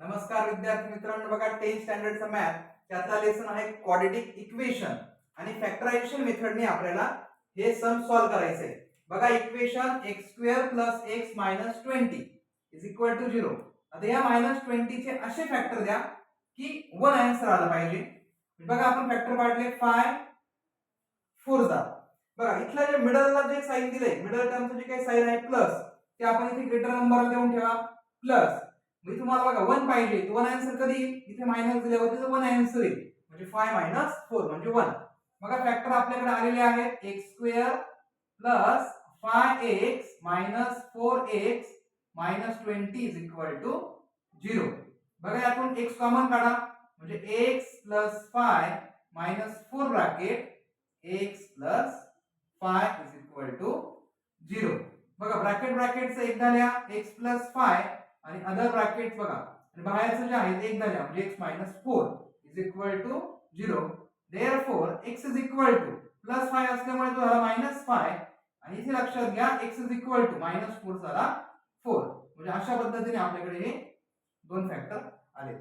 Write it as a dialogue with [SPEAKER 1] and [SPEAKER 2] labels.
[SPEAKER 1] नमस्कार विद्यार्थी मित्रांनो, बघा 10th स्टँडर्डचा मॅथ त्याचा लेसन आहे क्वाड्रेटिक इक्वेशन आणि फॅक्टरायझेशन मेथडने आपल्याला हे सम सॉल्व्ह करायचे आहे. बघा इक्वेशन x² + x - 20 = 0. आता या -20 चे असे फॅक्टर द्या की 1 आन्सर आला पाहिजे. बघा आपण फॅक्टर काढले 5 4 चा. बघा इथला जे मिडलला जे साइन दिले, मिडल टर्मचं जे काही साइन आहे प्लस, ते आपण इथे ग्रेटर नंबरला देऊन ठेवा प्लस. मी तुम्हाला बघा 1 पाहिजे, तो 1 आन्सर कधी येईल? इथे मायनस दिल्यावर त्याचं 1 आन्सर येईल, म्हणजे 5 - 4 म्हणजे 1. बघा फॅक्टर आपल्याकडे आलेले आहेत x² + 5x - 4x - 20 = 0. बघा यातून x कॉमन काढा, म्हणजे x + 5 - 4 ब्रॅकेट x + 5 = 0. बघा ब्रॅकेट ब्रॅकेटचं एक झाल्या x + 5 आणि अदर ब्रॅकेट बघा, आणि बाहेरचं जे आहे ते एक झाल्या, म्हणजे x - 4 = 0. देअरफॉर x +5 असल्यामुळे तो झाला -5, आणि इथे लक्षात घ्या x -4 झाला 4. म्हणजे अशा पद्धतीने आपल्याकडे हे दोन फॅक्टर आले.